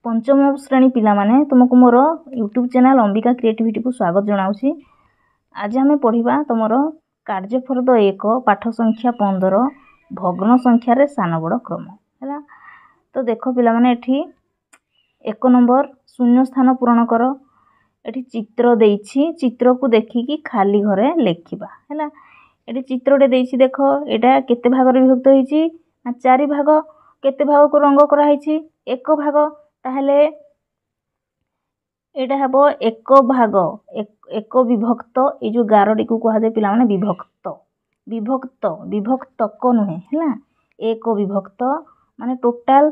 पंचम श्रेणी पिला माने तुमको मोर यूट्यूब चैनल अंबिका क्रिएटिविटी को स्वागत जनाऊँ। आज आम पढ़ा तुमर कार्यफर्द 1 पाठ संख्या 15 भग्न संख्यार सान बड़ क्रम है। तो देख पिला माने एठी 1 नंबर शून्य स्थान पूरण कर। एठी चित्र देइछि, चित्र को देखिकी खाली घरे लेखिबा है। एठी चित्रटे देइछि, देख एटा केते भाग रे विभक्त होइछि ना 4 भाग। केते भाग को रंग करा होइछि 1 भाग। ताहले एटा हबो 1 भाग 1 विभक्त। ए जो गारडी को कहा जाय पिला माने विभक्त विभक्त विभक्त को नुहे हैला। 1 विभक्त माने टोटल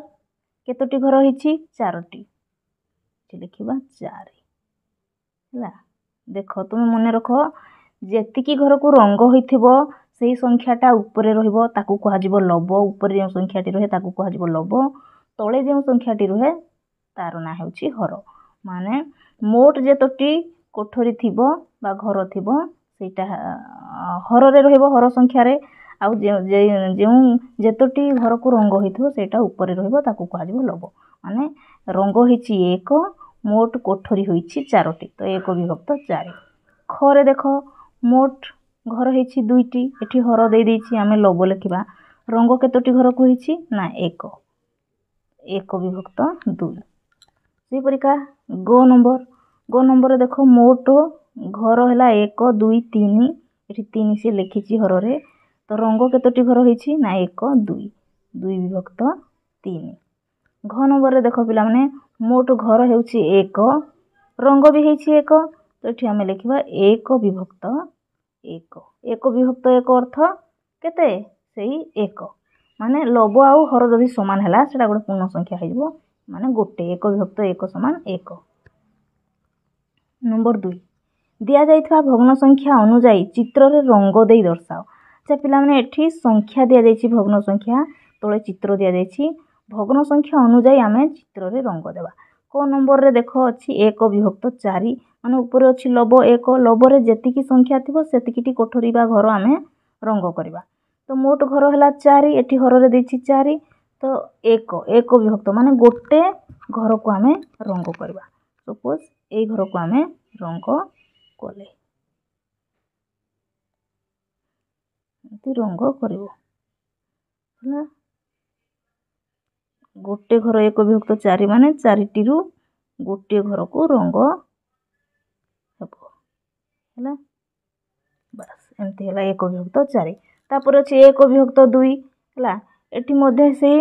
केतोटी घर होइछि 4टी। लिखिबा 4 हैला। देखो तुम मने रखो जेतिकी घर को रंग होइथिबो सेही संख्याटा ऊपरे रहिबो ताकू कहा जिवो लब। ऊपरे जे संख्याटी रहे ताकू कहा जिवो लब। तळे जे संख्याटी रहे तार ना हेउछि हर। माने मोट जेतोटी कोठरी थिबो बा घर थिबो सेटा हर रे रहिबो, हर संख्या रे। आ जेतोटी घर को रंग होइथिबो सेटा ऊपरे रहिबो ताकू कहा जिवो लब। माने रंग होइछि 1, मोट कोठरी होइछि 4टी। तो 1 विभक्त 4। ख रे देखो मोट घर होइछि 2टी। एठी हर देइ देइछि, आमे लब लेखिबा। रंग केतोटी घर को होइछि ना 1 विभक्त 2। से परिका गो नंबर देखो मोट घर हैला 1 2 3। एठी 3 से लिखिछि हर रे। तो रंग केतोटी घर होइछि ना 1 2 विभक्त 3। घ नंबर रे देखो पिला माने मोट घर हेउछि 1, रंग भी हेछि 1। तो एठी हमें लिखिबा 1 विभक्त 1। 1 विभक्त 1 अर्थ केते सेही 1। माने लब आउ हर जदि समान हैला सेटा गोटे पूर्ण संख्या हेइबो। माने गोटे 1 विभक्त 1 समान 1। नंबर 2 दिया जाइथवा भग्न संख्या अनुसार चित्र रे रंग देई दर्शाओ। अच्छा पिला माने एठी संख्या दिया जाइछि भग्न संख्या, तळे चित्र दिया जाइछि। भग्न संख्या अनुसार आमे चित्र रे रंग देबा। को नंबर रे देखो अछि 1 विभक्त 4। माने ऊपर अछि लब 1। लब रे जेतिकी संख्या थिबो सेतिकीटी कोठरी बा घर आमे रंग करबा। तो मोट घर हैला 4, एठी हर रे देछि 4। तो 1 विभक्त माने गोटे घर को आमे रंग करबा। सपोज ए घर को आमे रंग कोले एती रंग करबो हैला। गोटे घर 1 विभक्त 4 माने 4टी रु गोटे घर को रंग हेबो हैला। बस एमती हैला 1 विभक्त 4। तापर अछि 1 विभक्त 2 हैला। एठी मध्ये से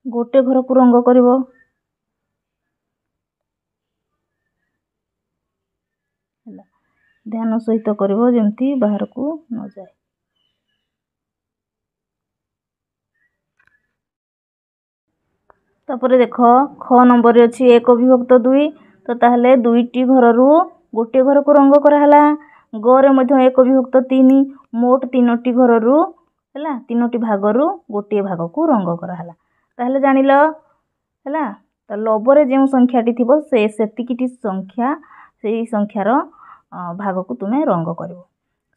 गोटे घर को रंग करबो हैला। ध्यान सहित करबो जेमती बाहर को न जाए। तापर देखो ख नंबर रे अछि 1 विभक्त 2। तो ताहले 2टी घर रु गोटे घर को रंग करा हला। ग रे मध्ये 1 विभक्त 3। मोट 3टी घर रु हैला 3टी भाग रु गोटे भाग को रंग करा हला। ताहले जानिलो हैला। तो लब रे जे संख्याटी थिबो से सेतिकीटी संख्या सेही संख्यार भाग को तुमे रंग करबो।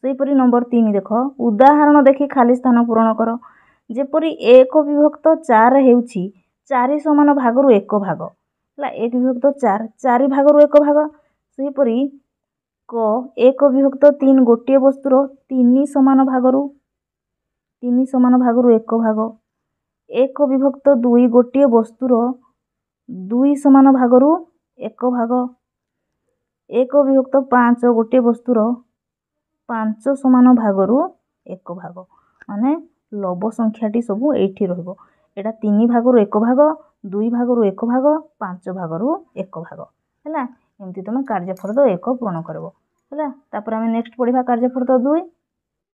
सेही परि नंबर 3 देखो उदाहरण देखि खाली स्थान पूरण करो। जेपरि 1 विभक्त 4 हेउछि 4 समान भाग रु 1 भाग हैला। 1 विभक्त 4 4 भाग रु 1 भाग। सेही परि क 1 विभक्त 3 गोटे वस्तुर 3 समान भाग रु 1 भाग। 1 विभक्त 2 गोटे वस्तुर 2 समान भाग रु 1 भाग। 1 विभक्त 5 गोटे वस्तुर 5 समान भाग रु 1 भाग। माने लब संख्याटी सब एठी रहबो। एटा 3 भाग रु 1 भाग, 2 भाग रु 1 भाग, 5 भाग रु 1 भाग हैला। एमती तुम कार्यफर्द 1 पूर्ण करबो हैला। तापर हम नेक्स्ट पढिबा कार्यफर्द 2।